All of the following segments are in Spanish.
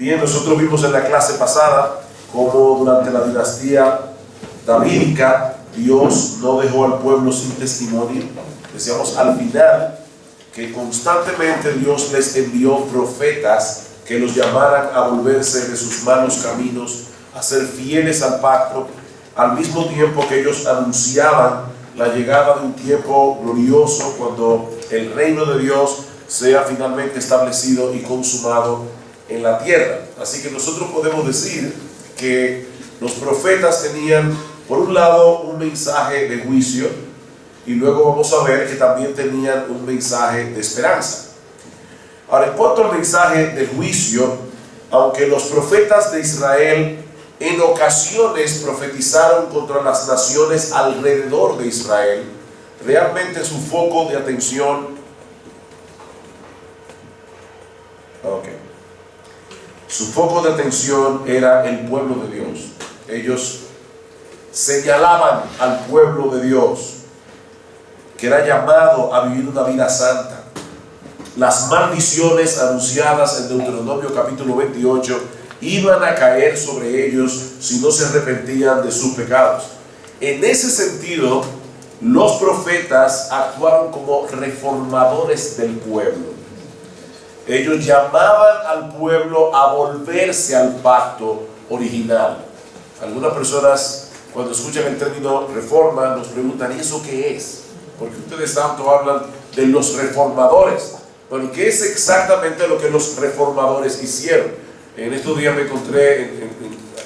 Bien, nosotros vimos en la clase pasada cómo durante la dinastía davídica Dios no dejó al pueblo sin testimonio. Decíamos al final que constantemente Dios les envió profetas que los llamaran a volverse de sus malos caminos, a ser fieles al pacto, al mismo tiempo que ellos anunciaban la llegada de un tiempo glorioso cuando el reino de Dios sea finalmente establecido y consumado en la tierra. Así que nosotros podemos decir que los profetas tenían, por un lado, un mensaje de juicio, y luego vamos a ver que también tenían un mensaje de esperanza. Ahora, en cuanto al mensaje de juicio, aunque los profetas de Israel en ocasiones profetizaron contra las naciones alrededor de Israel, realmente su foco de atención era el pueblo de Dios. Ellos señalaban al pueblo de Dios que era llamado a vivir una vida santa. Las maldiciones anunciadas en Deuteronomio capítulo 28 iban a caer sobre ellos si no se arrepentían de sus pecados. En ese sentido, los profetas actuaron como reformadores del pueblo. Ellos llamaban al pueblo a volverse al pacto original. Algunas personas, cuando escuchan el término reforma, nos preguntan: ¿y eso qué es? Porque ustedes tanto hablan de los reformadores. Bueno, ¿qué es exactamente lo que los reformadores hicieron? En estos días me encontré,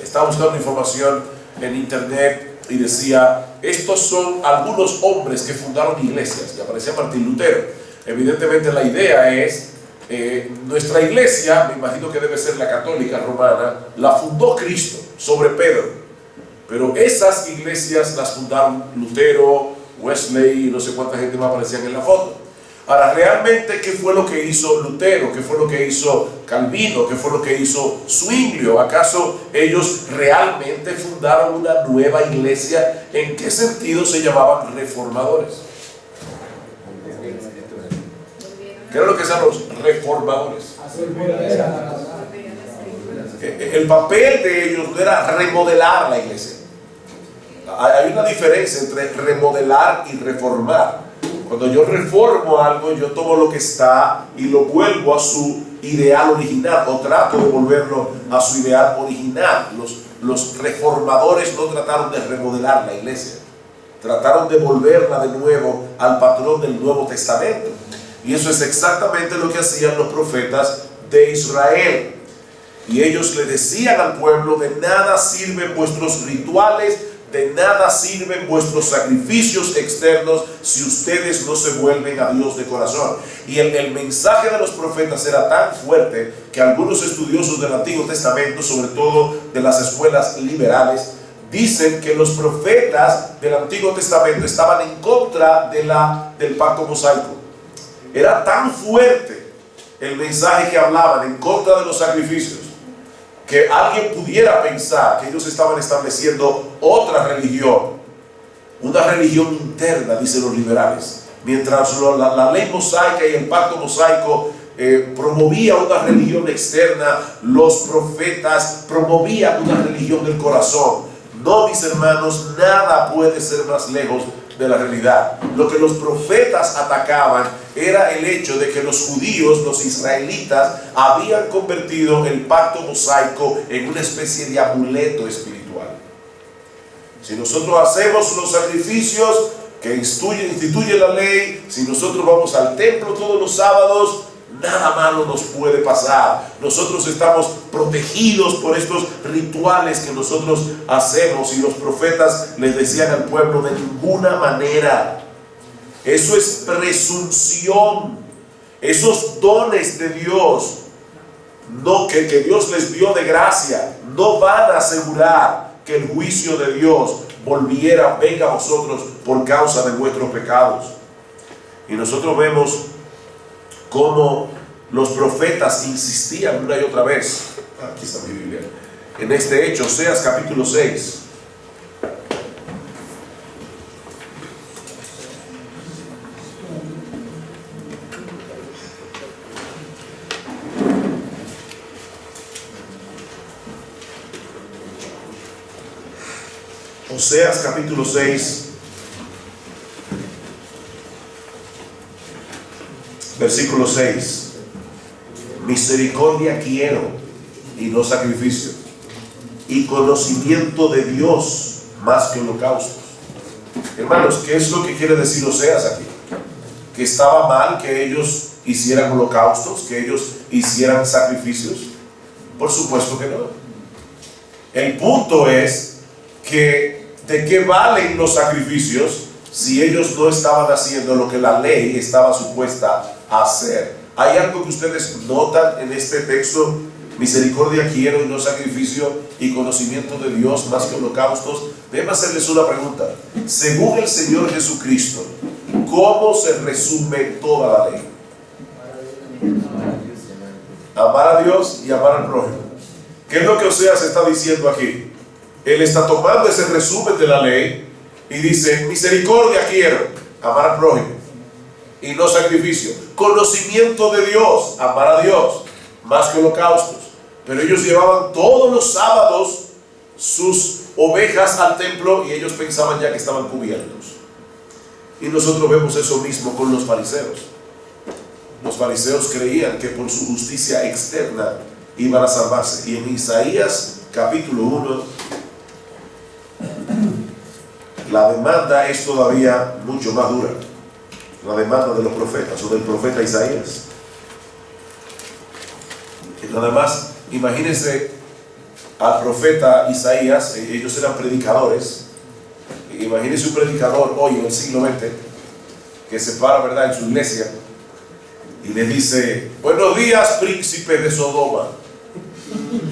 estaba buscando información en internet y decía: estos son algunos hombres que fundaron iglesias, y aparecía Martín Lutero. Evidentemente la idea es, nuestra iglesia, me imagino que debe ser la católica romana, la fundó Cristo sobre Pedro, pero esas iglesias las fundaron Lutero, Wesley y no sé cuánta gente más aparecían en la foto. Ahora, realmente, ¿qué fue lo que hizo Lutero? ¿Qué fue lo que hizo Calvino? ¿Qué fue lo que hizo Zwinglio? ¿Acaso ellos realmente fundaron una nueva iglesia? ¿En qué sentido se llamaban reformadores? ¿Qué era lo que eran los reformadores? El papel de ellos no era remodelar la iglesia. Hay una diferencia entre remodelar y reformar. Cuando yo reformo algo, yo tomo lo que está y lo vuelvo a su ideal original, o trato de volverlo a su ideal original. Los reformadores no trataron de remodelar la iglesia, trataron de volverla de nuevo al patrón del Nuevo Testamento. Y eso es exactamente lo que hacían los profetas de Israel. Y ellos le decían al pueblo: de nada sirven vuestros rituales, de nada sirven vuestros sacrificios externos si ustedes no se vuelven a Dios de corazón. Y el mensaje de los profetas era tan fuerte que algunos estudiosos del Antiguo Testamento, sobre todo de las escuelas liberales, dicen que los profetas del Antiguo Testamento estaban en contra del pacto mosaico. Era tan fuerte el mensaje que hablaban en contra de los sacrificios, que alguien pudiera pensar que ellos estaban estableciendo otra religión, una religión interna, dicen los liberales. Mientras la ley mosaica y el pacto mosaico promovía una religión externa, los profetas promovían una religión del corazón. No, mis hermanos, nada puede ser más lejos de la realidad. Lo que los profetas atacaban era el hecho de que los judíos, los israelitas, habían convertido el pacto mosaico en una especie de amuleto espiritual. Si nosotros hacemos los sacrificios que instituye la ley, si nosotros vamos al templo todos los sábados, nada malo nos puede pasar. Nosotros estamos protegidos por estos rituales que nosotros hacemos. Y los profetas les decían al pueblo: de ninguna manera. Eso es presunción. Esos dones de Dios, que Dios les dio de gracia, no van a asegurar que el juicio de Dios venga a vosotros por causa de vuestros pecados. Y nosotros vemos cómo los profetas insistían una y otra vez. Aquí está mi Biblia. En este hecho, Oseas capítulo 6. Oseas capítulo 6, versículo 6. Misericordia quiero y no sacrificio, y conocimiento de Dios más que holocaustos. Hermanos, ¿qué es lo que quiere decir Oseas aquí? ¿Que estaba mal que ellos hicieran holocaustos, que ellos hicieran sacrificios? Por supuesto que no. El punto es que ¿de qué valen los sacrificios si ellos no estaban haciendo lo que la ley estaba supuesta a hacer? ¿Hay algo que ustedes notan en este texto? Misericordia quiero y no sacrificio, y conocimiento de Dios más que holocaustos. Déjenme hacerles una pregunta. Según el Señor Jesucristo, ¿cómo se resume toda la ley? Amar a Dios y amar al prójimo. ¿Qué es lo que Oseas está diciendo aquí? Él está tomando ese resumen de la ley y dice: misericordia quiero, amar al prójimo y no sacrificio. Conocimiento de Dios, amar a Dios más que holocaustos. Pero ellos llevaban todos los sábados sus ovejas al templo y ellos pensaban ya que estaban cubiertos. Y nosotros vemos eso mismo con los fariseos. Los fariseos creían que por su justicia externa iban a salvarse. Y en Isaías capítulo 1, la demanda es todavía mucho más dura. La demanda de los profetas, o del profeta Isaías. Y nada más, imagínense al profeta Isaías. Ellos eran predicadores. Imagínense un predicador hoy en el siglo XX que se para, ¿verdad?, en su iglesia y le dice: buenos días, príncipes de Sodoma,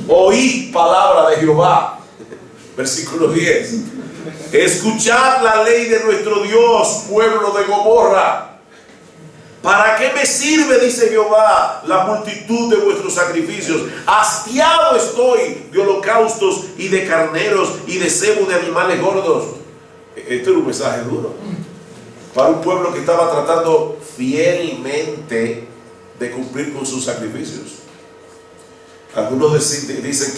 oíd palabra de Jehová. Versículo 10. Escuchad la ley de nuestro Dios, pueblo de Gomorra. ¿Para qué me sirve, dice Jehová, la multitud de vuestros sacrificios? Hastiado estoy de holocaustos y de carneros y de cebo de animales gordos. Este era un mensaje duro para un pueblo que estaba tratando fielmente de cumplir con sus sacrificios. Algunos dicen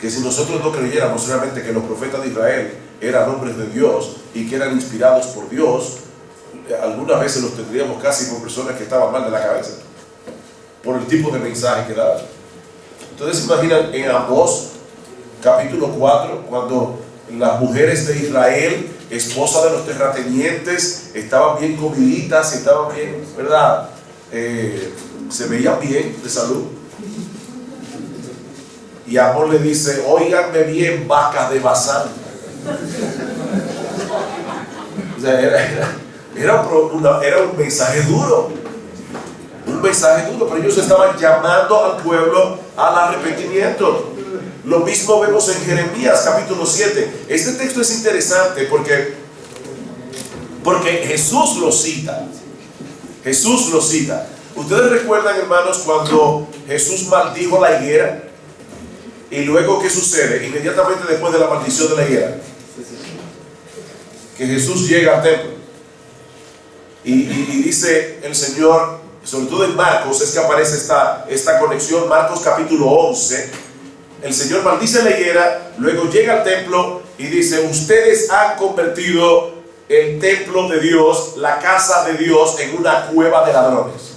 que si nosotros no creyéramos realmente que los profetas de Israel eran hombres de Dios y que eran inspirados por Dios, algunas veces los tendríamos casi por personas que estaban mal de la cabeza, por el tipo de mensaje que daban. Entonces, ¿se imaginan en Amós capítulo 4, cuando las mujeres de Israel, esposas de los terratenientes, estaban bien comiditas, estaban bien, ¿verdad? Se veían bien de salud? Y Amós le dice: óiganme bien, vacas de Basán. O sea, era un mensaje duro. Un mensaje duro, pero ellos estaban llamando al pueblo al arrepentimiento. Lo mismo vemos en Jeremías capítulo 7. Este texto es interesante porque Jesús lo cita. Jesús lo cita. ¿Ustedes recuerdan, hermanos, cuando Jesús maldijo la higuera? Y luego, ¿qué sucede? Inmediatamente después de la maldición de la higuera, que Jesús llega al templo y dice el Señor, sobre todo en Marcos, es que aparece esta conexión. Marcos capítulo 11, el Señor maldice la higuera, luego llega al templo y dice: ustedes han convertido el templo de Dios, la casa de Dios, en una cueva de ladrones.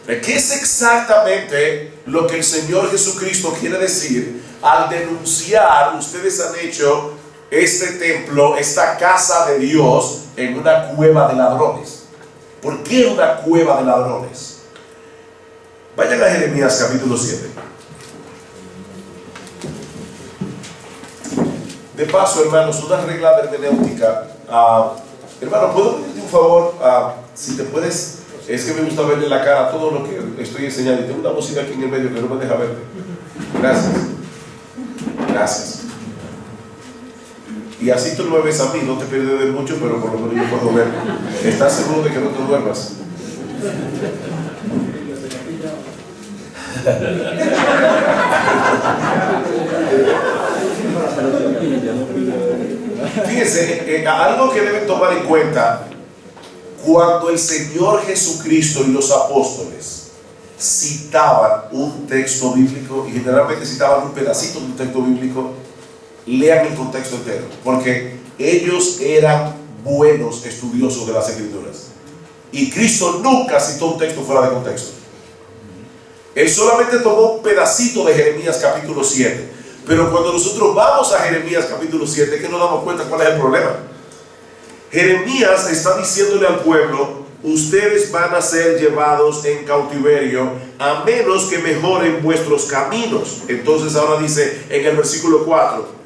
¿Qué es exactamente lo que el Señor Jesucristo quiere decir al denunciar: ustedes han hecho este templo, esta casa de Dios, en una cueva de ladrones? ¿Por qué una cueva de ladrones? Vayan a Jeremías capítulo 7. De paso, hermanos, una regla de hermenéutica. Hermano, ¿puedo pedirte un favor? Si te puedes... Es que me gusta verle la cara a todo lo que estoy enseñando. Y tengo una bocina aquí en el medio que no me deja verte. Gracias. Gracias. Y así tú no me ves a mí, no te pierdes de mucho, pero por lo menos yo puedo ver. ¿Estás seguro de que no te duermas? Fíjense, algo que deben tomar en cuenta: cuando el Señor Jesucristo y los apóstoles citaban un texto bíblico, y generalmente citaban un pedacito de un texto bíblico, lean el contexto entero, porque ellos eran buenos estudiosos de las Escrituras. Y Cristo nunca citó un texto fuera de contexto. Él solamente tomó un pedacito de Jeremías capítulo 7. Pero cuando nosotros vamos a Jeremías capítulo 7, es que nos damos cuenta cuál es el problema. Jeremías está diciéndole al pueblo: ustedes van a ser llevados en cautiverio a menos que mejoren vuestros caminos. Entonces ahora dice en el versículo 4: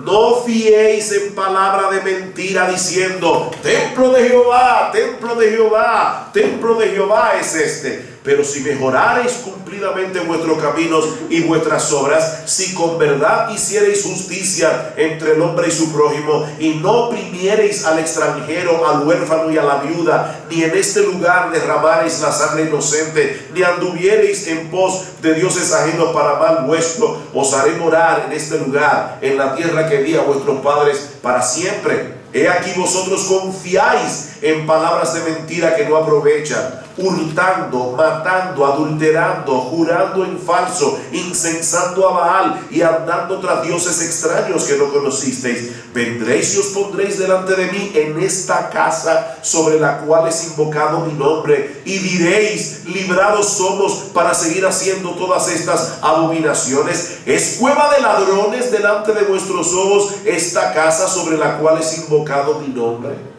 no fiéis en palabra de mentira diciendo: templo de Jehová, templo de Jehová, templo de Jehová es este. Pero si mejorareis cumplidamente vuestros caminos y vuestras obras, si con verdad hiciereis justicia entre el hombre y su prójimo, y no oprimiereis al extranjero, al huérfano y a la viuda, ni en este lugar derramareis la sangre inocente, ni anduviereis en pos de dioses ajenos para mal vuestro, os haré morar en este lugar, en la tierra que di a vuestros padres para siempre. He aquí vosotros confiáis en palabras de mentira que no aprovechan, hurtando, matando, adulterando, jurando en falso, incensando a Baal y andando tras dioses extraños que no conocisteis. Vendréis y os pondréis delante de mí en esta casa sobre la cual es invocado mi nombre, y diréis: librados somos para seguir haciendo todas estas abominaciones. Es cueva de ladrones delante de vuestros ojos esta casa sobre la cual es invocado mi nombre.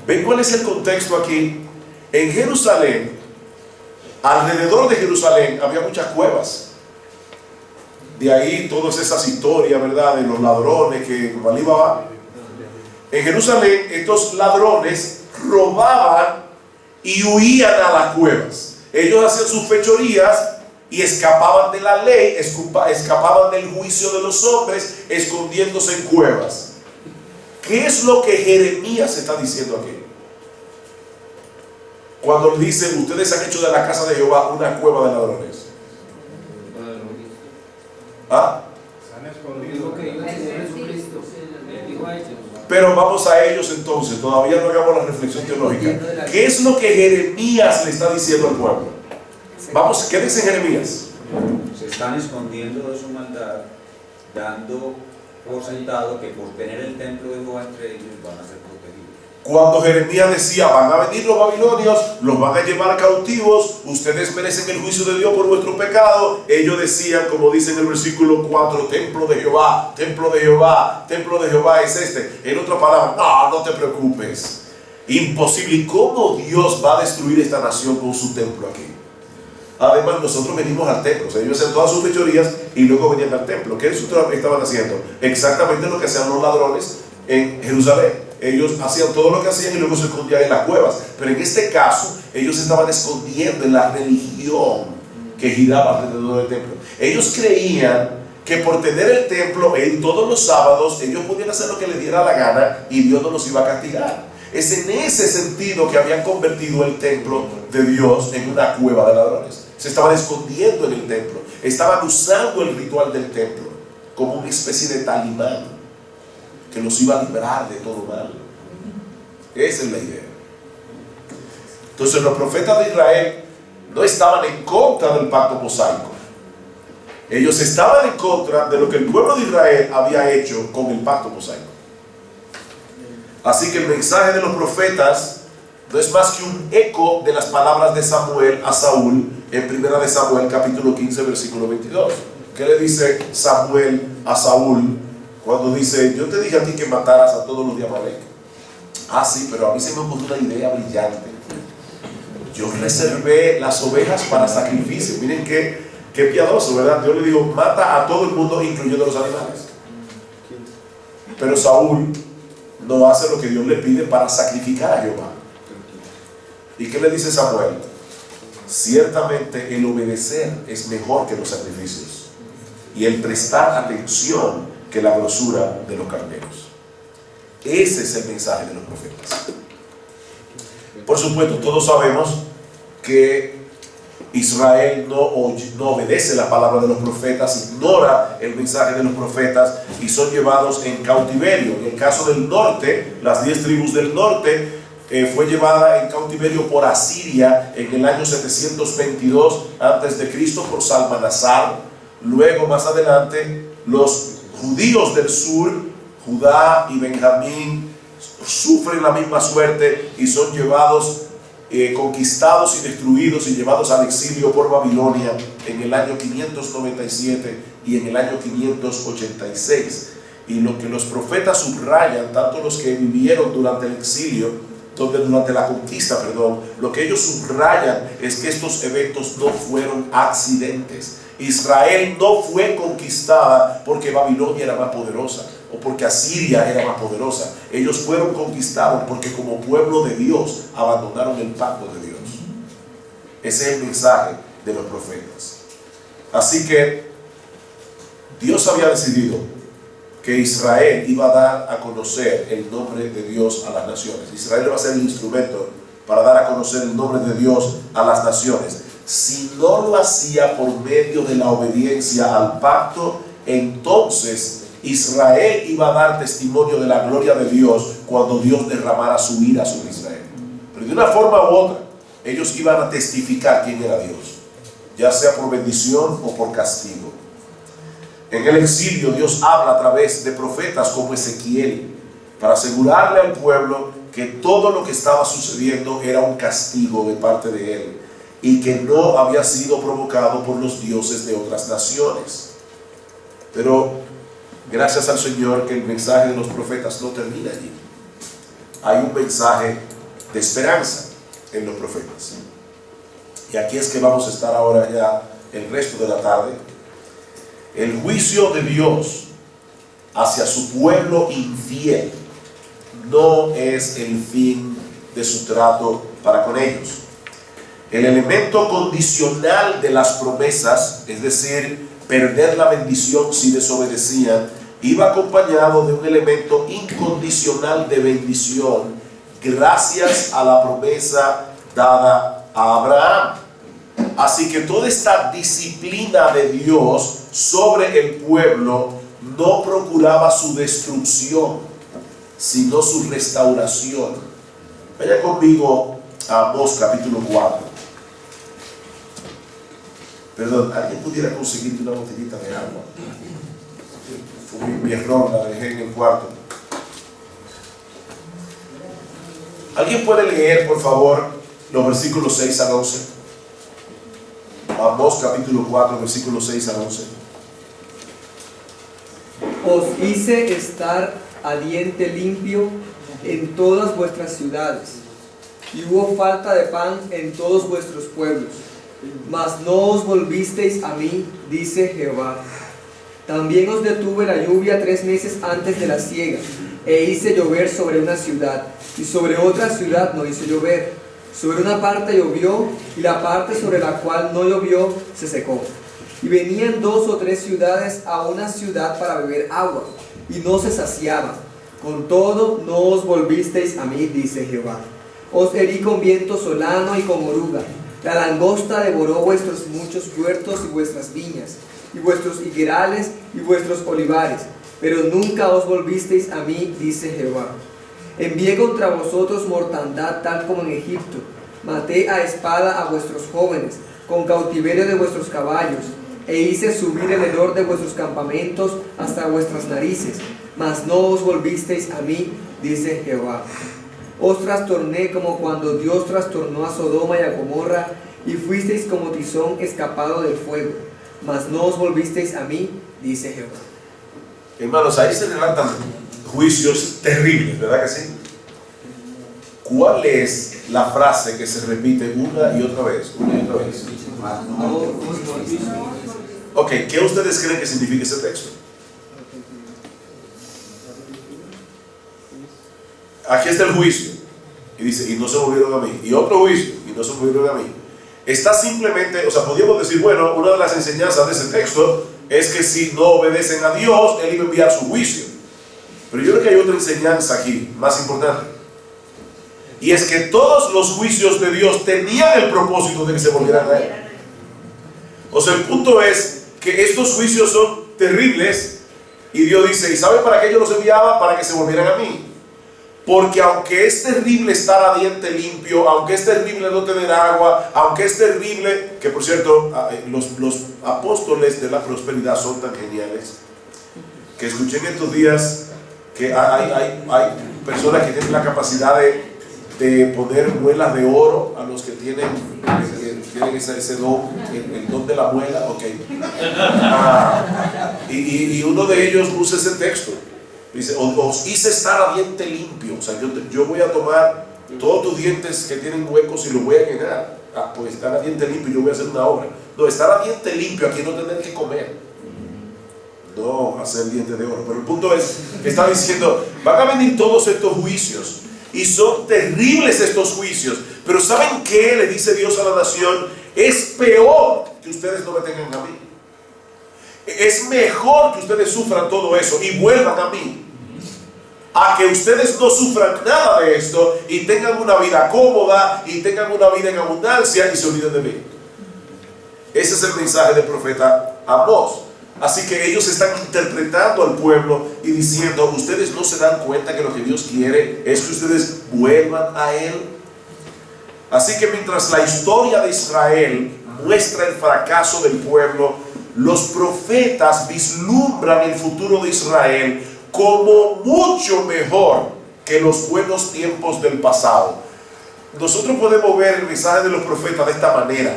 ¿Ven cuál es el contexto aquí? En Jerusalén, alrededor de Jerusalén, había muchas cuevas. De ahí todas esas historias, ¿verdad?, de los ladrones que como Alí Baba. En Jerusalén, estos ladrones robaban y huían a las cuevas. Ellos hacían sus fechorías y escapaban de la ley, escapaban del juicio de los hombres, escondiéndose en cuevas. ¿Qué es lo que Jeremías está diciendo aquí? Cuando le dice: ustedes han hecho de la casa de Jehová una cueva de ladrones. ¿Ah? Pero vamos a ellos entonces, todavía no hagamos la reflexión teológica. ¿Qué es lo que Jeremías le está diciendo al pueblo? Vamos, ¿qué dice Jeremías? Se están escondiendo de su maldad, dando por sentado que por tener el templo de Jehová entre ellos van a ser protegidos. Cuando Jeremías decía: van a venir los babilonios, los van a llevar cautivos, ustedes merecen el juicio de Dios por vuestro pecado, ellos decían, como dice en el versículo 4: templo de Jehová, templo de Jehová, templo de Jehová es este. En otra palabra: no te preocupes, imposible. ¿Y cómo Dios va a destruir esta nación con su templo aquí? Además, nosotros venimos al templo. O sea, ellos hacían todas sus fechorías y luego venían al templo. ¿Qué estaban haciendo? Exactamente lo que hacían los ladrones en Jerusalén. Ellos hacían todo lo que hacían y luego se escondían en las cuevas. Pero en este caso, ellos estaban escondiendo en la religión que giraba alrededor del templo. Ellos creían que por tener el templo en todos los sábados, ellos podían hacer lo que les diera la gana y Dios no los iba a castigar. Es en ese sentido que habían convertido el templo de Dios en una cueva de ladrones. Se estaban escondiendo en el templo, estaban usando el ritual del templo como una especie de talismán que los iba a librar de todo mal. Esa es la idea. Entonces los profetas de Israel no estaban en contra del pacto mosaico. Ellos estaban en contra de lo que el pueblo de Israel había hecho con el pacto mosaico. Así que el mensaje de los profetas no es más que un eco de las palabras de Samuel a Saúl en 1 de Samuel capítulo 15 versículo 22. ¿Qué le dice Samuel a Saúl cuando dice: yo te dije a ti que mataras a todos los de Amalek? Ah, sí, pero a mí se me ocurrió una idea brillante. Yo reservé las ovejas para sacrificio. Miren qué piadoso, ¿verdad? Dios le dijo: mata a todo el mundo, incluyendo los animales. Pero Saúl no hace lo que Dios le pide para sacrificar a Jehová. ¿Y qué le dice Samuel? Ciertamente el obedecer es mejor que los sacrificios, y el prestar atención que la grosura de los carneros. Ese es el mensaje de los profetas. Por supuesto, todos sabemos que Israel no obedece la palabra de los profetas, ignora el mensaje de los profetas y son llevados en cautiverio. En el caso del norte, las 10 tribus del norte fue llevada en cautiverio por Asiria en el año 722 a.C. por Salmanasar. Luego, más adelante, los judíos del sur, Judá y Benjamín, sufren la misma suerte y son llevados, conquistados y destruidos y llevados al exilio por Babilonia en el año 597 y en el año 586. Y lo que los profetas subrayan, tanto los que vivieron durante el exilio, durante la conquista, perdón, lo que ellos subrayan es que estos eventos no fueron accidentes. Israel no fue conquistada porque Babilonia era más poderosa o porque Asiria era más poderosa. Ellos fueron conquistados porque como pueblo de Dios abandonaron el pacto de Dios. Ese es el mensaje de los profetas. Así que Dios había decidido que Israel iba a dar a conocer el nombre de Dios a las naciones. Israel va a ser el instrumento para dar a conocer el nombre de Dios a las naciones. Si no lo hacía por medio de la obediencia al pacto, entonces Israel iba a dar testimonio de la gloria de Dios cuando Dios derramara su ira sobre Israel. Pero de una forma u otra, ellos iban a testificar quién era Dios, ya sea por bendición o por castigo. En el exilio Dios habla a través de profetas como Ezequiel para asegurarle al pueblo que todo lo que estaba sucediendo era un castigo de parte de él y que no había sido provocado por los dioses de otras naciones. Pero gracias al Señor que el mensaje de los profetas no termina allí. Hay un mensaje de esperanza en los profetas. Y aquí es que vamos a estar ahora ya el resto de la tarde. El juicio de Dios hacia su pueblo infiel no es el fin de su trato para con ellos. El elemento condicional de las promesas, es decir, perder la bendición si desobedecían, iba acompañado de un elemento incondicional de bendición gracias a la promesa dada a Abraham. Así que toda esta disciplina de Dios sobre el pueblo no procuraba su destrucción, sino su restauración. Vaya conmigo a Amós capítulo 4. Perdón, ¿alguien pudiera conseguirte una botellita de agua? Fue mi error, la dejé en el cuarto. ¿Alguien puede leer, por favor, los versículos 6 al 11? Amós capítulo 4, versículos 6 al 11. Os hice estar a diente limpio en todas vuestras ciudades, y hubo falta de pan en todos vuestros pueblos, mas no os volvisteis a mí, dice Jehová. También os detuve la lluvia 3 meses antes de la siega, e hice llover sobre una ciudad, y sobre otra ciudad no hice llover. Sobre una parte llovió, y la parte sobre la cual no llovió se secó. Y venían 2 o 3 ciudades a una ciudad para beber agua, y no se saciaban. Con todo, no os volvisteis a mí, dice Jehová. Os herí con viento solano y con oruga. La langosta devoró vuestros muchos huertos y vuestras viñas, y vuestros higuerales y vuestros olivares, pero nunca os volvisteis a mí, dice Jehová. Envié contra vosotros mortandad tal como en Egipto. Maté a espada a vuestros jóvenes, con cautiverio de vuestros caballos, e hice subir el hedor de vuestros campamentos hasta vuestras narices, mas no os volvisteis a mí, dice Jehová. Os trastorné como cuando Dios trastornó a Sodoma y a Gomorra, y fuisteis como tizón escapado del fuego, mas no os volvisteis a mí, dice Jehová. Hermanos, ahí se relatan juicios terribles, ¿verdad que sí? ¿Cuál es la frase que se repite una y otra vez? Una y otra vez. Ok, ¿qué ustedes creen que significa ese texto? Aquí está el juicio. Y dice, y no se volvieron a mí. Y otro juicio, y no se volvieron a mí. Está simplemente, o sea, podríamos decir, bueno, una de las enseñanzas de ese texto es que si no obedecen a Dios, Él iba a enviar su juicio. Pero yo creo que hay otra enseñanza aquí, más importante. Y es que todos los juicios de Dios tenían el propósito de que se volvieran a Él. O sea, el punto es que estos juicios son terribles. Y Dios dice, ¿y sabe para qué yo los enviaba? Para que se volvieran a mí. Porque aunque es terrible estar a diente limpio, aunque es terrible no tener agua, aunque es terrible, que por cierto, los apóstoles de la prosperidad son tan geniales, que escuché en estos días que hay personas que tienen la capacidad de poner muelas de oro a los que tienen ese don, el don de la muela, ok. Y uno de ellos usa ese texto. Dice, os hice estar a diente limpio. O sea, yo voy a tomar todos tus dientes que tienen huecos y los voy a llenar. Pues estar a diente limpio, yo voy a hacer una obra. No, estar a diente limpio, aquí no tener que comer. No hacer dientes de oro. Pero el punto es que está diciendo, van a venir todos estos juicios. Y son terribles estos juicios. Pero ¿saben qué? Le dice Dios a la nación, es peor que ustedes no me tengan a mí. Es mejor que ustedes sufran todo eso y vuelvan a mí, a que ustedes no sufran nada de esto y tengan una vida cómoda y tengan una vida en abundancia y se olviden de mí. Ese es el mensaje del profeta Amós. Así que ellos están interpretando al pueblo y diciendo, ustedes no se dan cuenta que lo que Dios quiere es que ustedes vuelvan a Él. Así que mientras la historia de Israel muestra el fracaso del pueblo, los profetas vislumbran el futuro de Israel como mucho mejor que los buenos tiempos del pasado. Nosotros podemos ver el mensaje de los profetas de esta manera.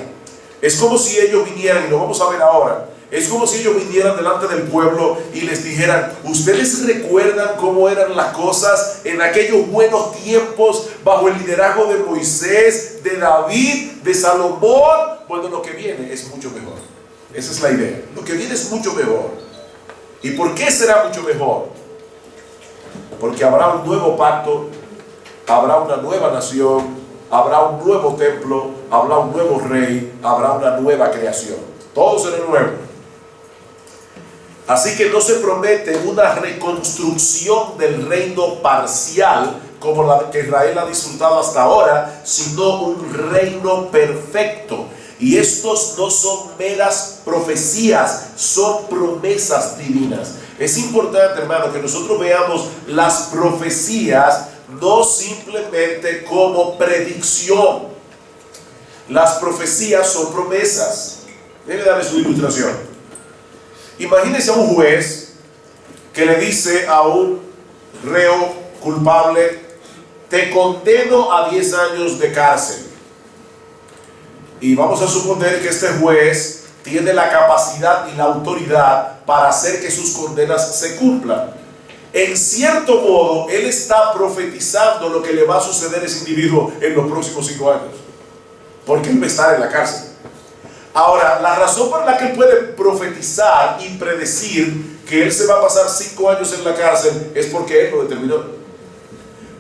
Es como si ellos vinieran, y lo vamos a ver ahora, es como si ellos vinieran delante del pueblo y les dijeran, ¿ustedes recuerdan cómo eran las cosas en aquellos buenos tiempos bajo el liderazgo de Moisés, de David, de Salomón? Bueno, lo que viene es mucho mejor. Esa es la idea. Lo que viene es mucho mejor. ¿Y por qué será mucho mejor? Porque habrá un nuevo pacto, habrá una nueva nación, habrá un nuevo templo, habrá un nuevo rey, habrá una nueva creación. Todo será nuevo. Así que no se promete una reconstrucción del reino parcial como la que Israel ha disfrutado hasta ahora, sino un reino perfecto. Y estos no son meras profecías, son promesas divinas. Es importante, hermano, que nosotros veamos las profecías no simplemente como predicción. Las profecías son promesas. Déjeme darle su ilustración. Imagínese a un juez que le dice a un reo culpable, te condeno a 10 años de cárcel. Y vamos a suponer que este juez tiene la capacidad y la autoridad para hacer que sus condenas se cumplan. En cierto modo, él está profetizando lo que le va a suceder a ese individuo en los próximos 5 años, porque él va a estar en la cárcel. Ahora, la razón por la que él puede profetizar y predecir que él se va a pasar 5 años en la cárcel es porque él lo determinó.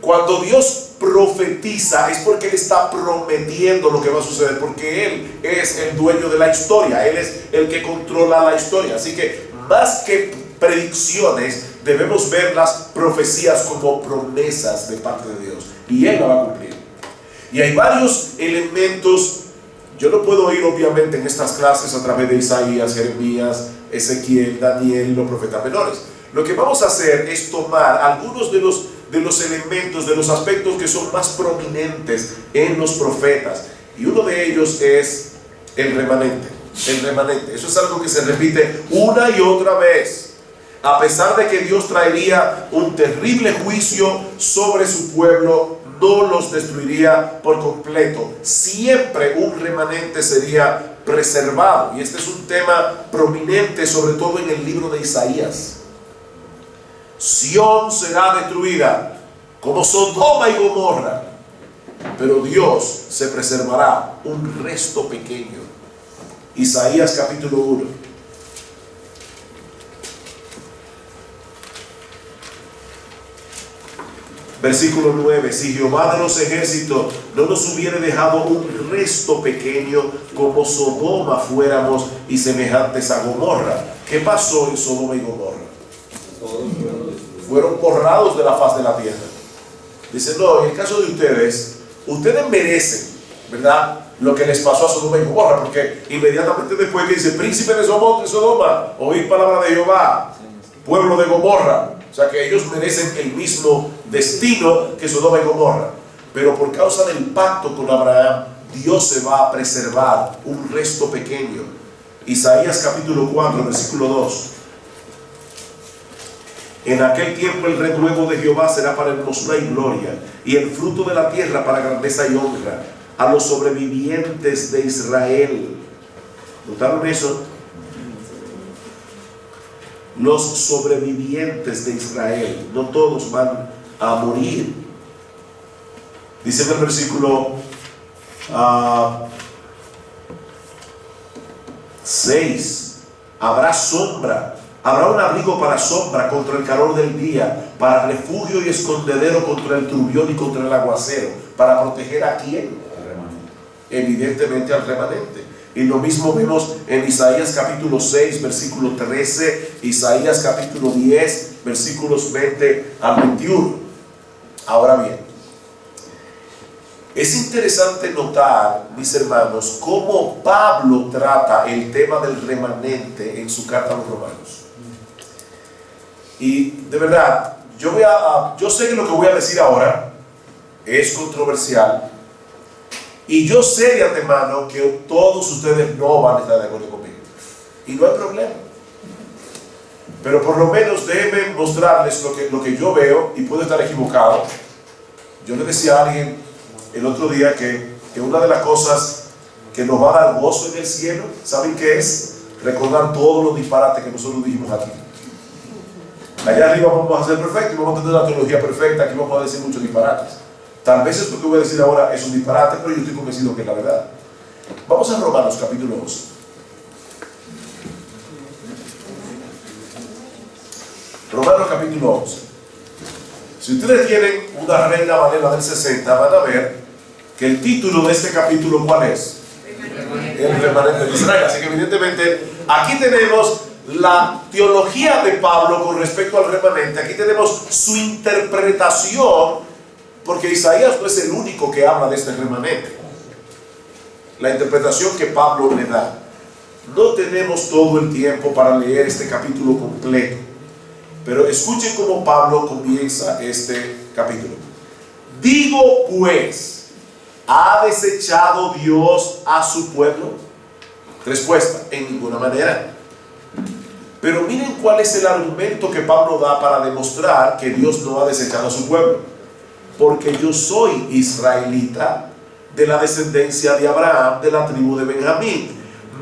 Cuando Dios profetiza es porque Él está prometiendo lo que va a suceder, porque Él es el dueño de la historia, Él es el que controla la historia. Así que más que predicciones, debemos ver las profecías como promesas de parte de Dios, y Él la va a cumplir. Y hay varios elementos. Yo no puedo ir obviamente en estas clases a través de Isaías, Jeremías, Ezequiel, Daniel y los profetas menores. Lo que vamos a hacer es tomar algunos de los elementos, de los aspectos que son más prominentes en los profetas, y uno de ellos es el remanente. El remanente, eso es algo que se repite una y otra vez. A pesar de que Dios traería un terrible juicio sobre su pueblo, no los destruiría por completo. Siempre un remanente sería preservado, y este es un tema prominente sobre todo en el libro de Isaías. Sión será destruida como Sodoma y Gomorra, pero Dios se preservará un resto pequeño. Isaías capítulo 1. Versículo 9. Si Jehová de los ejércitos no nos hubiera dejado un resto pequeño, como Sodoma fuéramos y semejantes a Gomorra. ¿Qué pasó en Sodoma y Gomorra? Fueron borrados de la faz de la tierra. Dice, no, en el caso de ustedes merecen, ¿verdad?, lo que les pasó a Sodoma y Gomorra, porque inmediatamente después que dice, príncipe de Sodoma, oíd palabra de Jehová, pueblo de Gomorra. O sea que ellos merecen el mismo destino que Sodoma y Gomorra. Pero por causa del pacto con Abraham, Dios se va a preservar un resto pequeño. Isaías capítulo 4, versículo 2. En aquel tiempo el renuevo de Jehová será para hermosura y gloria, y el fruto de la tierra para grandeza y honra, a los sobrevivientes de Israel. ¿Notaron eso? Los sobrevivientes de Israel, no todos van a morir. Dice en el versículo 6, habrá sombra, habrá un abrigo para sombra contra el calor del día, para refugio y escondedero contra el turbión y contra el aguacero. ¿Para proteger a quién? Evidentemente al remanente. Y lo mismo vemos en Isaías capítulo 6, versículo 13, Isaías capítulo 10, versículos 20 al 21. Ahora bien, es interesante notar, mis hermanos, cómo Pablo trata el tema del remanente en su carta a los romanos. Y de verdad, yo sé que lo que voy a decir ahora es controversial, y yo sé de antemano que todos ustedes no van a estar de acuerdo conmigo, y no hay problema, pero por lo menos déjenme mostrarles lo que yo veo, y puedo estar equivocado. Yo le decía a alguien el otro día que una de las cosas que nos va a dar gozo en el cielo, ¿saben qué es? Recordar todos los disparates que nosotros dijimos aquí. Allá arriba vamos a ser perfectos y vamos a tener una teología perfecta, aquí vamos a decir muchos disparates. Tal vez esto que voy a decir ahora es un disparate, pero yo estoy convencido que es la verdad. Vamos a Romanos capítulo 11. Romanos capítulo 11. Si ustedes tienen una Reina Valera del 60, van a ver que el título de este capítulo, ¿cuál es? El remanente de Israel. Así que evidentemente aquí tenemos la teología de Pablo con respecto al remanente. Aquí tenemos su interpretación, porque Isaías no es el único que habla de este remanente. La interpretación que Pablo le da. No tenemos todo el tiempo para leer este capítulo completo, pero escuchen cómo Pablo comienza este capítulo. Digo pues, ¿ha desechado Dios a su pueblo? Respuesta: en ninguna manera. Pero miren cuál es el argumento que Pablo da para demostrar que Dios no ha desechado a su pueblo. Porque yo soy israelita, de la descendencia de Abraham, de la tribu de Benjamín.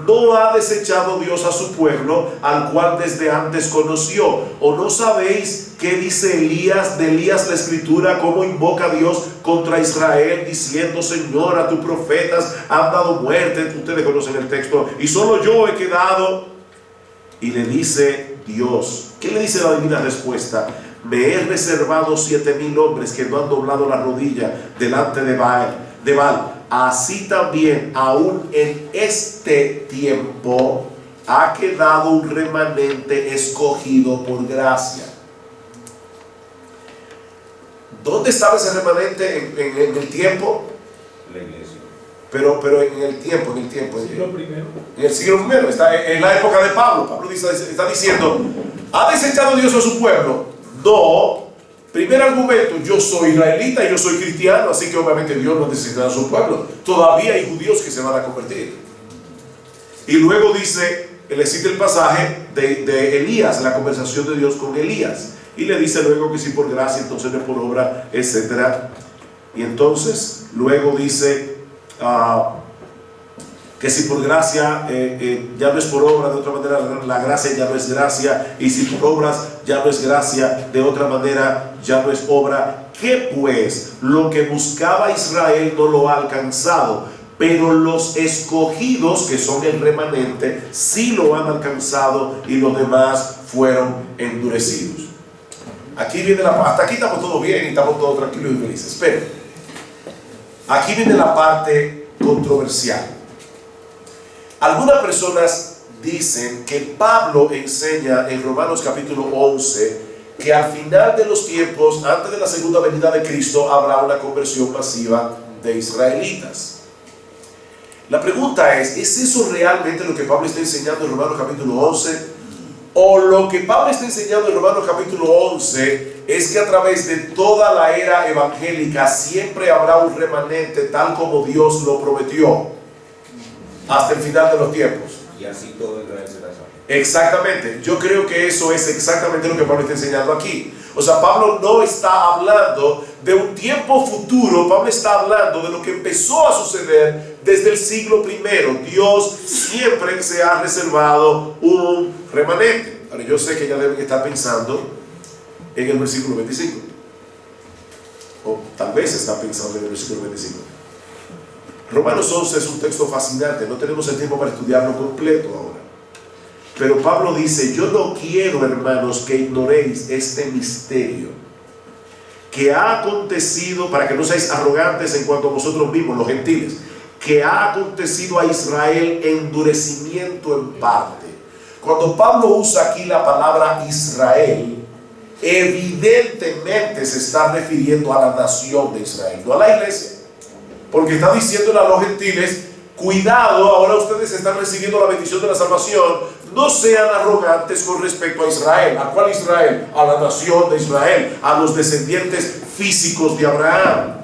No ha desechado Dios a su pueblo, al cual desde antes conoció. ¿O no sabéis qué dice Elías de Elías la escritura, cómo invoca a Dios contra Israel, diciendo: Señor, a tus profetas han dado muerte? Ustedes conocen el texto. Y solo yo he quedado. Y le dice Dios, ¿qué le dice la divina respuesta? Me he reservado 7,000 hombres que no han doblado la rodilla delante de Baal. Así también, aún en este tiempo, ha quedado un remanente escogido por gracia. ¿Dónde estaba ese remanente en el tiempo? La iglesia. Pero en el tiempo, Siglo primero. en el siglo primero, está en la época de Pablo. Pablo está diciendo: ¿ha desechado Dios a su pueblo? No. Primer argumento: yo soy israelita y yo soy cristiano, así que obviamente Dios no necesita a su pueblo. Todavía hay judíos que se van a convertir. Y luego dice, le cita el pasaje de Elías, la conversación de Dios con Elías, y le dice luego que si por gracia, entonces no es por obra, etc. Y entonces luego dice que si por gracia ya no es por obra, de otra manera la gracia ya no es gracia, y si por obras ya no es gracia, de otra manera ya no es obra. ¿Qué pues? Lo que buscaba Israel no lo ha alcanzado, pero los escogidos, que son el remanente, sí lo han alcanzado, y los demás fueron endurecidos. Aquí viene hasta aquí estamos todo bien y estamos todos tranquilos y felices, pero aquí viene la parte controversial. Algunas personas dicen que Pablo enseña en Romanos capítulo 11 que al final de los tiempos, antes de la segunda venida de Cristo, habrá una conversión masiva de israelitas. La pregunta es eso realmente lo que Pablo está enseñando en Romanos capítulo 11? ¿O lo que Pablo está enseñando en Romanos capítulo 11 es que a través de toda la era evangélica siempre habrá un remanente tal como Dios lo prometió hasta el final de los tiempos? Y así todo Israel será salvo. Exactamente, yo creo que eso es exactamente lo que Pablo está enseñando aquí. O sea, Pablo no está hablando de un tiempo futuro, Pablo está hablando de lo que empezó a suceder desde el siglo I. Dios siempre se ha reservado un remanente. Ahora, yo sé que ya deben estar pensando en el versículo 25, o tal vez está pensando en el versículo 25. Romanos 11 es un texto fascinante, no tenemos el tiempo para estudiarlo completo ahora. Pero Pablo dice, yo no quiero, hermanos, que ignoréis este misterio que ha acontecido, para que no seáis arrogantes en cuanto a vosotros mismos, los gentiles, que ha acontecido a Israel endurecimiento en parte. Cuando Pablo usa aquí la palabra Israel, evidentemente se está refiriendo a la nación de Israel, no a la iglesia, porque está diciéndole a los gentiles, cuidado, ahora ustedes están recibiendo la bendición de la salvación, no sean arrogantes con respecto a Israel. ¿A cuál Israel? A la nación de Israel, a los descendientes físicos de Abraham.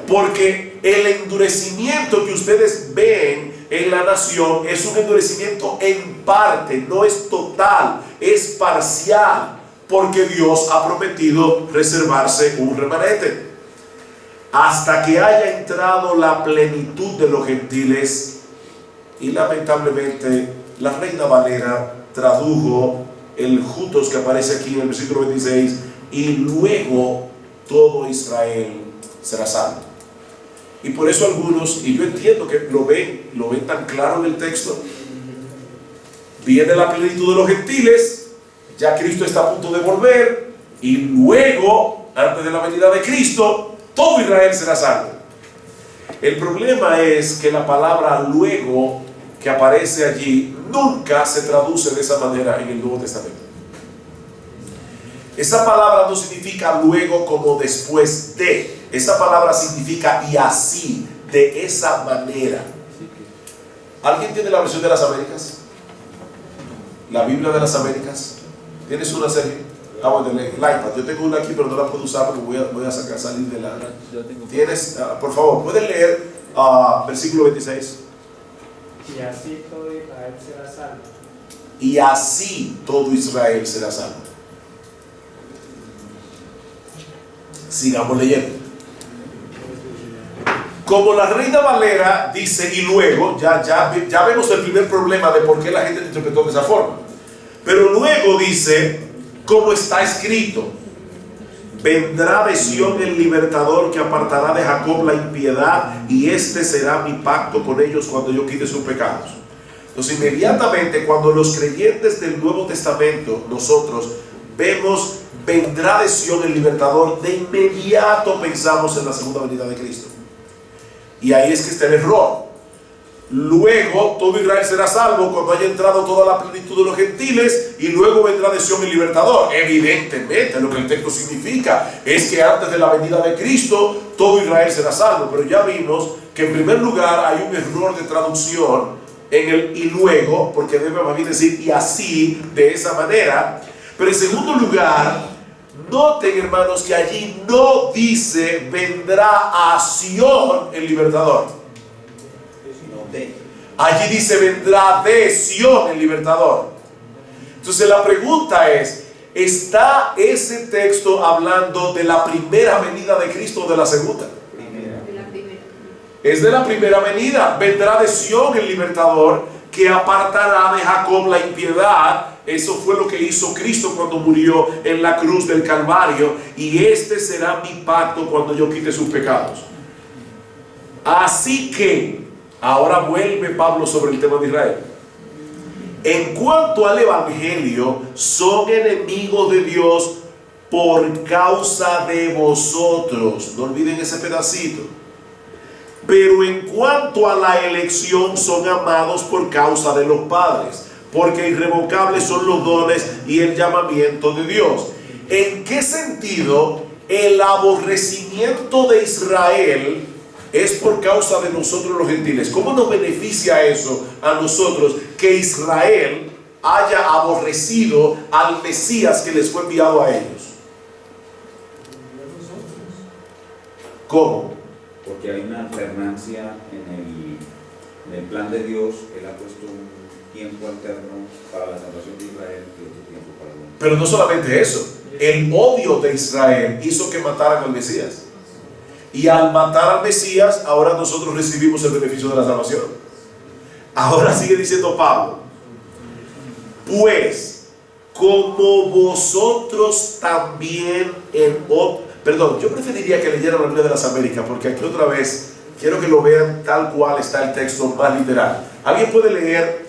Porque el endurecimiento que ustedes ven en la nación es un endurecimiento en parte, no es total, es parcial, porque Dios ha prometido reservarse un remanente. Hasta que haya entrado la plenitud de los gentiles, y lamentablemente la Reina Valera tradujo el jutos que aparece aquí en el versículo 26, y luego todo Israel será salvo. Y por eso algunos, y yo entiendo que lo ven tan claro en el texto, viene la plenitud de los gentiles, ya Cristo está a punto de volver, y luego, antes de la venida de Cristo, todo Israel será salvo. El problema es que la palabra luego que aparece allí nunca se traduce de esa manera en el Nuevo Testamento. Esa palabra no significa luego como después de. Esa palabra significa y así, de esa manera. ¿Alguien tiene la versión de las Américas? ¿La Biblia de las Américas? ¿Tienes una serie? Bueno, el iPad. Yo tengo una aquí, pero no la puedo usar porque voy a salir de la... ¿Tienes? Por favor, ¿pueden leer versículo 26? Y así todo Israel será salvo. Y así todo Israel será salvo. Sigamos leyendo. Como la Reina Valera dice, y luego, ya vemos el primer problema de por qué la gente lo interpretó de esa forma. Pero luego dice, como está escrito, vendrá de Sión el libertador que apartará de Jacob la impiedad, y este será mi pacto con ellos cuando yo quite sus pecados. Entonces inmediatamente cuando los creyentes del Nuevo Testamento, nosotros vemos vendrá de Sión el libertador, de inmediato pensamos en la segunda venida de Cristo. Y ahí es que está el error. Luego todo Israel será salvo cuando haya entrado toda la plenitud de los gentiles, y luego vendrá de Sión el libertador. Evidentemente lo que el texto significa es que antes de la venida de Cristo todo Israel será salvo, pero ya vimos que en primer lugar hay un error de traducción en el y luego, porque debe más bien decir y así, de esa manera. Pero en segundo lugar, noten, hermanos, que allí no dice vendrá a Sión el libertador. Allí dice vendrá de Sión el libertador. Entonces la pregunta es, ¿está ese texto hablando de la primera venida de Cristo o de la segunda? Es de la primera venida. Vendrá de Sión el libertador que apartará de Jacob la impiedad. Eso fue lo que hizo Cristo cuando murió en la cruz del Calvario. Y este será mi pacto cuando yo quite sus pecados. Así que ahora vuelve Pablo sobre el tema de Israel. En cuanto al Evangelio, son enemigos de Dios por causa de vosotros. No olviden ese pedacito. Pero en cuanto a la elección, son amados por causa de los padres, porque irrevocables son los dones y el llamamiento de Dios. ¿En qué sentido el aborrecimiento de Israel es por causa de nosotros los gentiles? ¿Cómo nos beneficia eso a nosotros que Israel haya aborrecido al Mesías que les fue enviado a ellos? ¿Cómo? Porque hay una alternancia en En el plan de Dios, Él ha puesto un tiempo alterno para la salvación de Israel y otro tiempo para el mundo. Pero no solamente eso, el odio de Israel hizo que mataran al Mesías. Y al matar al Mesías, ahora nosotros recibimos el beneficio de la salvación. Ahora sigue diciendo Pablo, pues, como vosotros también yo preferiría que leyeran la Biblia de las Américas, porque aquí otra vez quiero que lo vean tal cual está el texto, más literal. ¿Alguien puede leer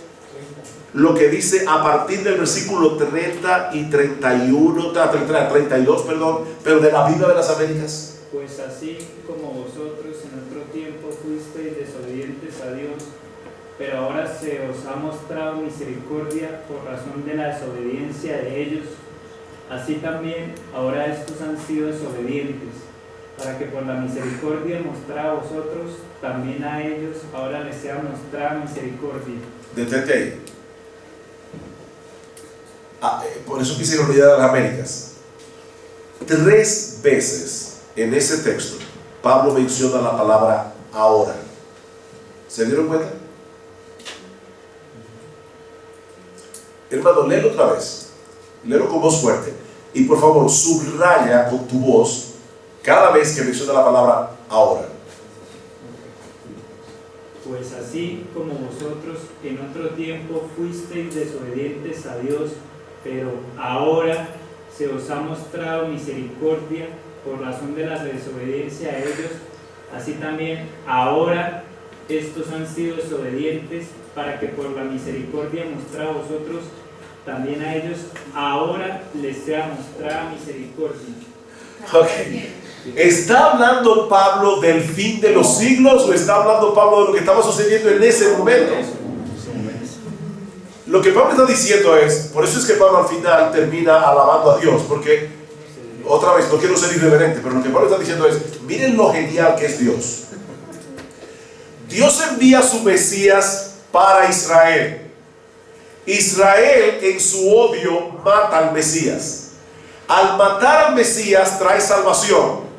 lo que dice a partir del versículo 30 y 31, 32, pero de la Biblia de las Américas? Pues así como vosotros en otro tiempo fuisteis desobedientes a Dios, pero ahora se os ha mostrado misericordia por razón de la desobediencia de ellos, así también ahora estos han sido desobedientes, para que por la misericordia mostrada a vosotros, también a ellos ahora les sea mostrada misericordia. Detente ahí. Por eso quise ir a la Biblia de las Américas. 3 veces en ese texto Pablo menciona la palabra ahora. ¿Se dieron cuenta? Hermano, léelo otra vez. Léelo con voz fuerte. Y por favor, subraya con tu voz cada vez que menciona la palabra ahora. Pues así como vosotros en otro tiempo fuisteis desobedientes a Dios, pero ahora se os ha mostrado misericordia por razón de la desobediencia a ellos, así también ahora estos han sido desobedientes, para que por la misericordia mostrada a vosotros, también a ellos ahora les sea mostrada misericordia. Ok. ¿Está hablando Pablo del fin de los siglos o está hablando Pablo de lo que estaba sucediendo en ese momento? Lo que Pablo está diciendo es, por eso es que Pablo al final termina alabando a Dios, porque, otra vez, no quiero ser irreverente, pero lo que Pablo está diciendo es, miren lo genial que es Dios. Dios envía a su Mesías para Israel. Israel en su odio mata al Mesías. Al matar al Mesías trae salvación,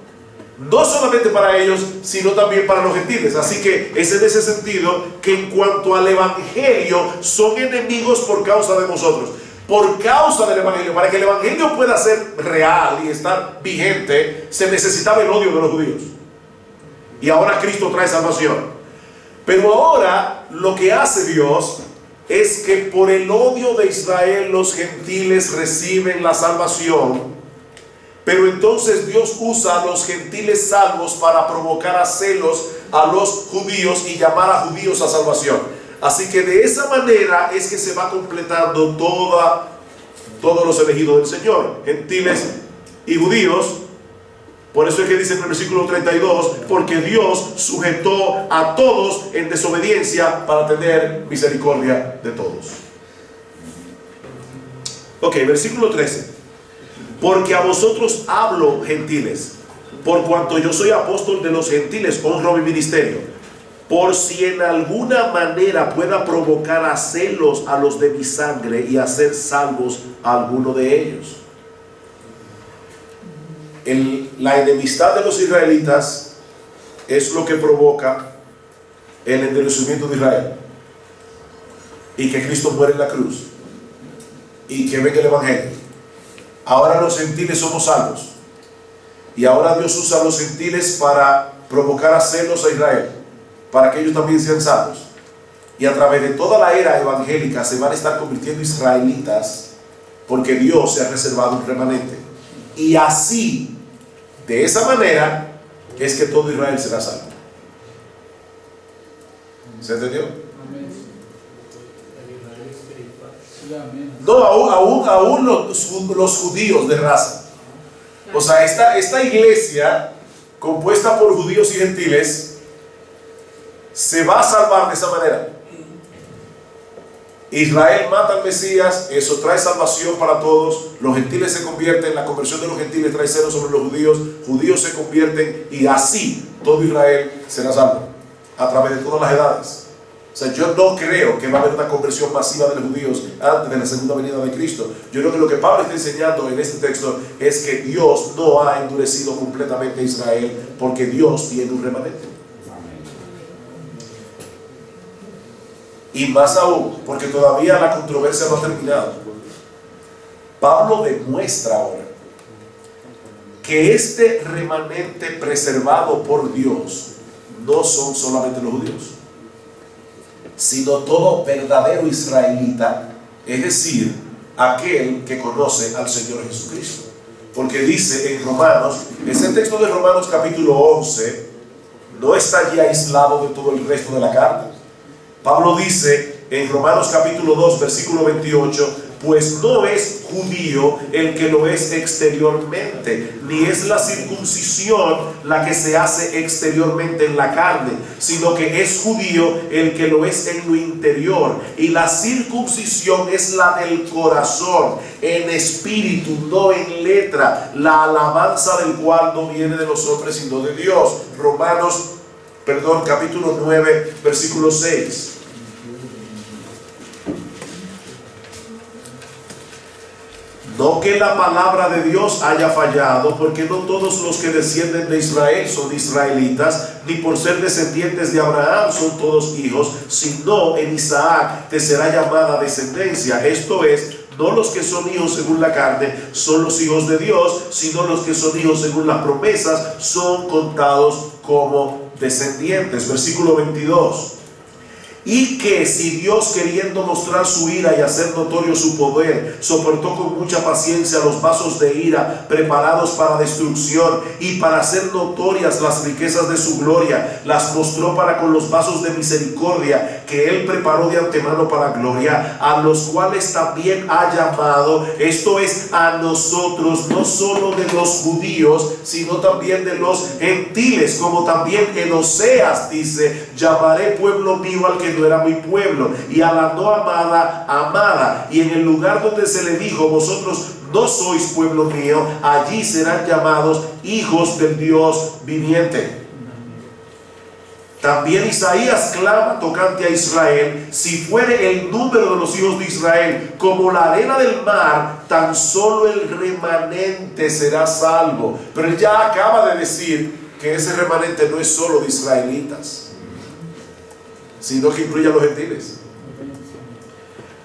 no solamente para ellos, sino también para los gentiles. Así que es en ese sentido que en cuanto al Evangelio, son enemigos por causa de nosotros. Por causa del Evangelio, para que el Evangelio pueda ser real y estar vigente, se necesitaba el odio de los judíos. Y ahora Cristo trae salvación. Pero ahora lo que hace Dios es que por el odio de Israel los gentiles reciben la salvación. Pero entonces Dios usa a los gentiles salvos para provocar a celos a los judíos y llamar a judíos a salvación. Así que de esa manera es que se va completando todos los elegidos del Señor, gentiles y judíos. Por eso es que dice en el versículo 32, porque Dios sujetó a todos en desobediencia para tener misericordia de todos. Ok, versículo 13. Porque a vosotros hablo, gentiles, por cuanto yo soy apóstol de los gentiles, honro mi ministerio, por si en alguna manera pueda provocar a celos a los de mi sangre y hacer salvos a alguno de ellos. La enemistad de los israelitas es lo que provoca el endurecimiento de Israel, y que Cristo muere en la cruz y que venga el Evangelio. Ahora los gentiles somos salvos, y ahora Dios usa a los gentiles para provocar a celos a Israel, para que ellos también sean salvos. Y a través de toda la era evangélica se van a estar convirtiendo israelitas, porque Dios se ha reservado un remanente. Y así, de esa manera, es que todo Israel será salvo. ¿Se entendió? No, aún los judíos de raza. O sea, esta iglesia, compuesta por judíos y gentiles, se va a salvar de esa manera. Israel mata al Mesías, eso trae salvación para todos. Los gentiles se convierten, la conversión de los gentiles trae celo sobre los judíos se convierten, y así todo Israel será salvo a través de todas las edades. O sea, yo no creo que va a haber una conversión masiva de los judíos antes de la segunda venida de Cristo. Yo creo que lo que Pablo está enseñando en este texto es que Dios no ha endurecido completamente a Israel, porque Dios tiene un remanente. Y más aún, porque todavía la controversia no ha terminado. Pablo demuestra ahora que este remanente preservado por Dios no son solamente los judíos, sino todo verdadero israelita, es decir, aquel que conoce al Señor Jesucristo. Porque dice en Romanos, ese texto de Romanos capítulo 11 no está allí aislado de todo el resto de la carta. Pablo dice en Romanos capítulo 2 versículo 28, pues no es judío el que lo es exteriormente, ni es la circuncisión la que se hace exteriormente en la carne, sino que es judío el que lo es en lo interior, y la circuncisión es la del corazón, en espíritu, no en letra, la alabanza del cual no viene de los hombres sino de Dios. Capítulo 9 versículo 6. No que la palabra de Dios haya fallado, porque no todos los que descienden de Israel son israelitas, ni por ser descendientes de Abraham son todos hijos, sino en Isaac te será llamada descendencia. Esto es, no los que son hijos según la carne son los hijos de Dios, sino los que son hijos según las promesas son contados como descendientes. Versículo 22. Y que si Dios, queriendo mostrar su ira y hacer notorio su poder, soportó con mucha paciencia los vasos de ira preparados para destrucción, y para hacer notorias las riquezas de su gloria, las mostró para con los vasos de misericordia que él preparó de antemano para gloria, a los cuales también ha llamado, esto es, a nosotros, no solo de los judíos, sino también de los gentiles, como también en Oseas dice, llamaré pueblo mío al que no era mi pueblo, y a la no amada, amada. Y en el lugar donde se le dijo, vosotros no sois pueblo mío, allí serán llamados hijos del Dios viviente. También Isaías clama tocante a Israel, si fuere el número de los hijos de Israel como la arena del mar, tan solo el remanente será salvo. Pero él ya acaba de decir que ese remanente no es solo de israelitas, sino que incluye a los gentiles.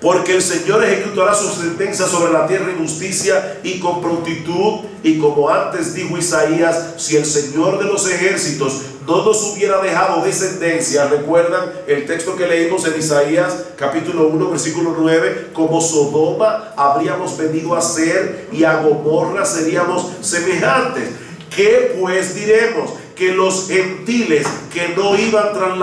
Porque el Señor ejecutará su sentencia sobre la tierra en justicia y con prontitud, y como antes dijo Isaías, si el Señor de los ejércitos no nos hubiera dejado descendencia, recuerdan el texto que leímos en Isaías capítulo 1 versículo 9, como Sodoma habríamos venido a ser, y a Gomorra seríamos semejantes. ¿Qué pues diremos? Que los gentiles que no iban tras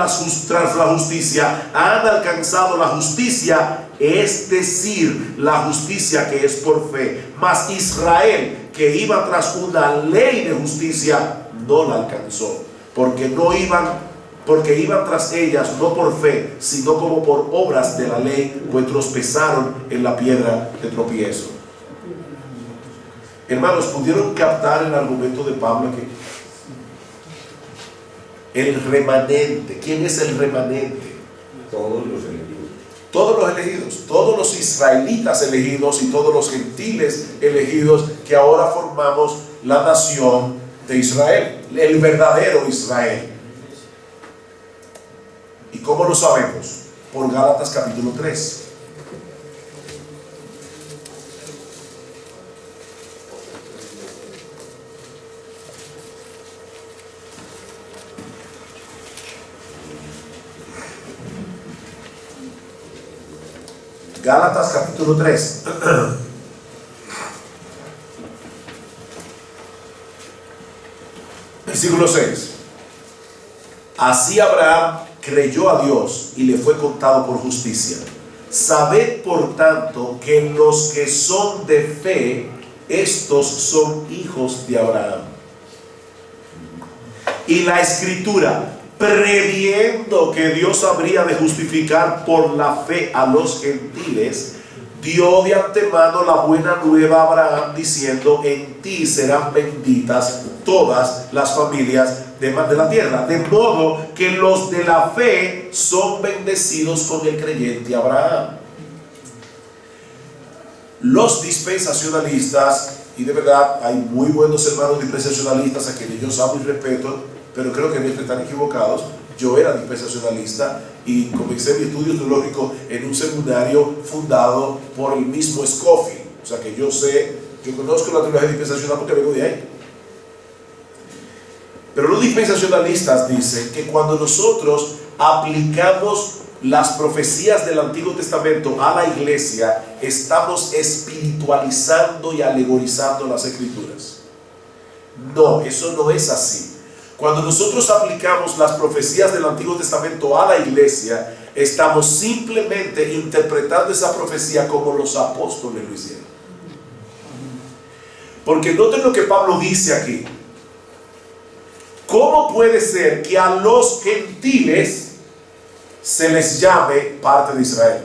la justicia han alcanzado la justicia, es decir, la justicia que es por fe. Mas Israel, que iba tras una ley de justicia, no la alcanzó, porque iban tras ellas no por fe, sino como por obras de la ley, pues tropezaron en la piedra de tropiezo. Hermanos, ¿pudieron captar el argumento de Pablo aquí? El remanente. ¿Quién es el remanente? Todos los elegidos. Todos los elegidos, todos los israelitas elegidos y todos los gentiles elegidos que ahora formamos la nación de Israel, el verdadero Israel. ¿Y cómo lo sabemos? Por Gálatas capítulo 3. Gálatas capítulo 3. Versículo 6. Así Abraham creyó a Dios y le fue contado por justicia. Sabed por tanto que los que son de fe, estos son hijos de Abraham. Y la Escritura, previendo que Dios habría de justificar por la fe a los gentiles, dio de antemano la buena nueva a Abraham, diciendo, en ti serán benditas todas las familias de la tierra. De modo que los de la fe son bendecidos con el creyente Abraham. Los dispensacionalistas, y de verdad hay muy buenos hermanos dispensacionalistas a quienes yo amo y respeto, pero creo que están equivocados, Yo era dispensacionalista y comencé mi estudio teológico en un seminario fundado por el mismo Scofield. O sea que yo conozco la teología dispensacional porque vengo de ahí. Pero los dispensacionalistas dicen que cuando nosotros aplicamos las profecías del Antiguo Testamento a la iglesia, estamos espiritualizando y alegorizando las Escrituras. No, eso no es así. Cuando nosotros aplicamos las profecías del Antiguo Testamento a la iglesia, estamos simplemente interpretando esa profecía como los apóstoles lo hicieron. Porque noten lo que Pablo dice aquí. ¿Cómo puede ser que a los gentiles se les llame parte de Israel?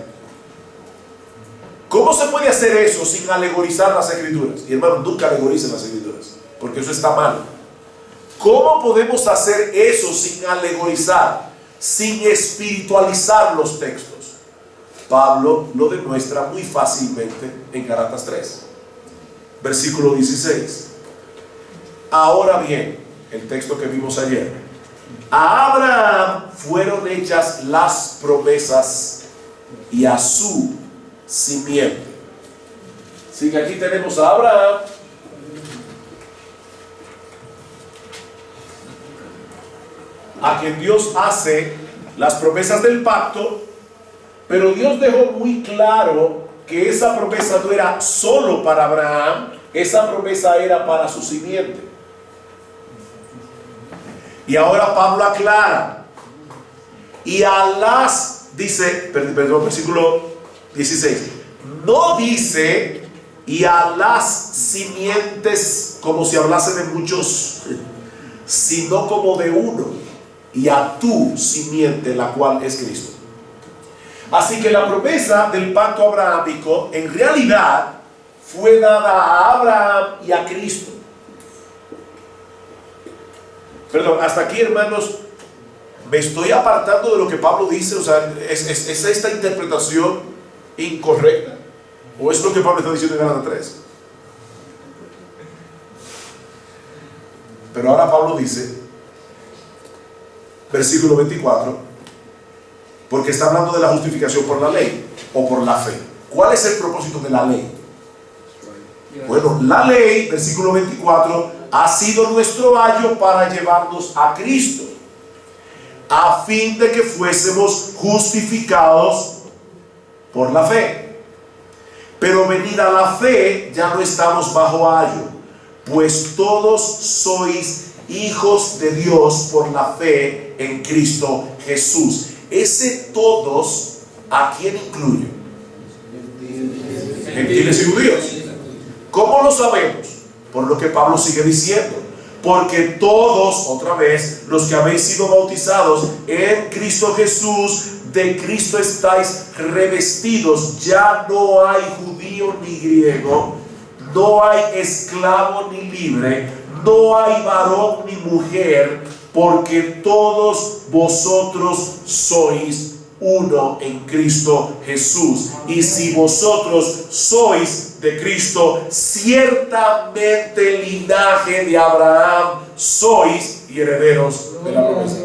¿Cómo se puede hacer eso sin alegorizar las Escrituras? Y hermano, nunca alegoricen las Escrituras, porque eso está mal. ¿Cómo podemos hacer eso sin alegorizar, sin espiritualizar los textos? Pablo lo demuestra muy fácilmente en Gálatas 3, versículo 16. Ahora bien, el texto que vimos ayer, a Abraham fueron hechas las promesas y a su simiente. Así que aquí tenemos a Abraham, a quien Dios hace las promesas del pacto, pero Dios dejó muy claro que esa promesa no era solo para Abraham, esa promesa era para su simiente. Y ahora Pablo aclara, y a las, dice, perdón, versículo 16, no dice, y a las simientes como si hablase de muchos, sino como de uno, y a tu simiente, la cual es Cristo. Así que la promesa del pacto abrahámico en realidad fue dada a Abraham y a Cristo. Perdón, hasta aquí, hermanos, me estoy apartando de lo que Pablo dice. O sea, ¿es esta interpretación incorrecta? ¿O es lo que Pablo está diciendo en Gálatas 3? Pero ahora Pablo dice, versículo 24, porque está hablando de la justificación por la ley o por la fe. ¿Cuál es el propósito de la ley? Bueno, la ley, versículo 24, ha sido nuestro ayo para llevarnos a Cristo, a fin de que fuésemos justificados por la fe. Pero venida la fe, ya no estamos bajo ayo, pues todos sois hijos de Dios por la fe en Cristo Jesús. Ese todos, ¿a quién incluye? Gentiles y judíos. ¿Cómo lo sabemos? Por lo que Pablo sigue diciendo, porque todos, otra vez, los que habéis sido bautizados en Cristo Jesús, de Cristo estáis revestidos. Ya no hay judío ni griego, no hay esclavo ni libre, no hay varón ni mujer, porque todos vosotros sois uno en Cristo Jesús. Y si vosotros sois de Cristo, ciertamente linaje de Abraham sois y herederos de la promesa.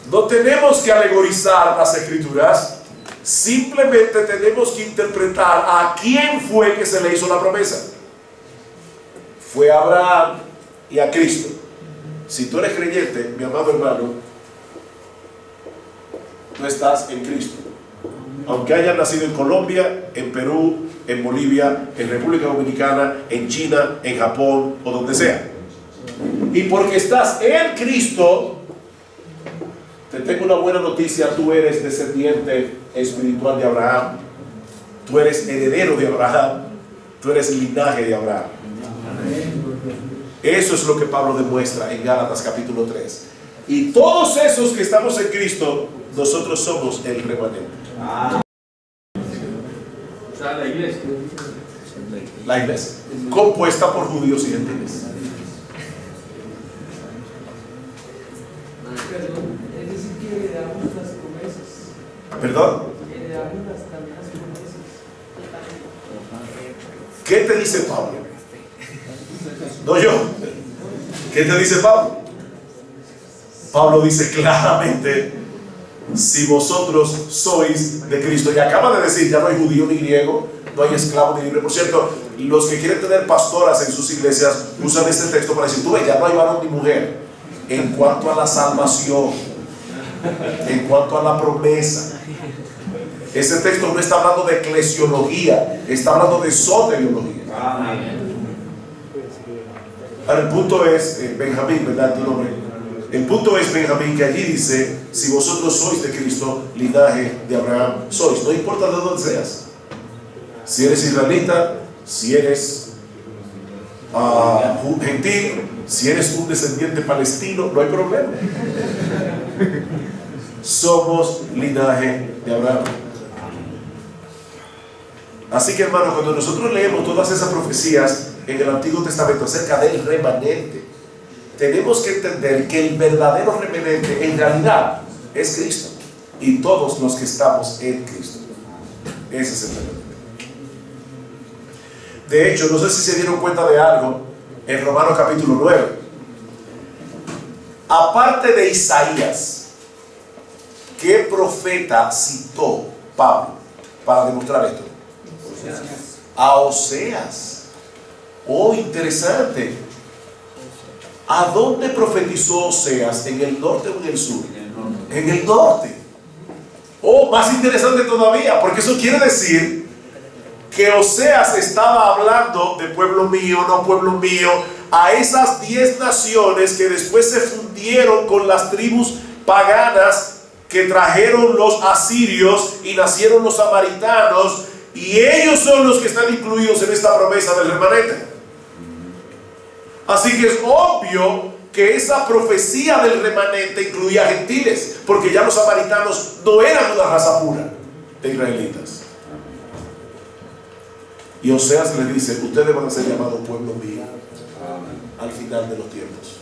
No tenemos que alegorizar las Escrituras, simplemente tenemos que interpretar a quién fue que se le hizo la promesa. Fue a Abraham y a Cristo. Si tú eres creyente, mi amado hermano, tú estás en Cristo. Aunque hayas nacido en Colombia, en Perú, en Bolivia, en República Dominicana, en China, en Japón o donde sea. Y porque estás en Cristo, te tengo una buena noticia: tú eres descendiente espiritual de Abraham, tú eres heredero de Abraham, tú eres linaje de Abraham. Eso es lo que Pablo demuestra en Gálatas capítulo 3. Y todos esos que estamos en Cristo, nosotros somos el remanente. O sea, la iglesia. La iglesia, compuesta por judíos y gentiles. Perdón, es decir que heredamos las promesas. ¿Perdón? Heredamos también las promesas. ¿Qué te dice Pablo? No yo. ¿Qué te dice Pablo? Pablo dice claramente, si vosotros sois de Cristo. Y acaba de decir, ya no hay judío ni griego, no hay esclavo ni libre. Por cierto, los que quieren tener pastoras en sus iglesias usan este texto para decir, tú ves, ya no hay varón ni mujer. En cuanto a la salvación, en cuanto a la promesa, ese texto no está hablando de eclesiología, está hablando de soteriología. Ahora el punto es, Benjamín, ¿verdad? Tu nombre. El punto es, Benjamín, que allí dice, si vosotros sois de Cristo, linaje de Abraham sois. No importa de dónde seas. Si eres israelita, si eres gentil, si eres un descendiente palestino, no hay problema. Somos linaje de Abraham. Así que, hermanos, cuando nosotros leemos todas esas profecías en el Antiguo Testamento acerca del remanente, tenemos que entender que el verdadero remanente en realidad es Cristo y todos los que estamos en Cristo. Ese es el remanente. De hecho, no sé si se dieron cuenta de algo en Romanos capítulo 9. Aparte de Isaías, ¿qué profeta citó Pablo para demostrar esto? A Oseas. Oh, interesante. ¿A dónde profetizó Oseas? ¿En el norte o en el sur? En el norte. Oh, más interesante todavía, porque eso quiere decir que Oseas estaba hablando de pueblo mío, no pueblo mío, a esas 10 naciones que después se fundieron con las tribus paganas que trajeron los asirios y nacieron los samaritanos, y ellos son los que están incluidos en esta promesa del remanente. Así que es obvio que esa profecía del remanente incluía gentiles, porque ya los samaritanos no eran una raza pura de israelitas. Y Oseas les dice, ustedes van a ser llamados pueblo mío al final de los tiempos.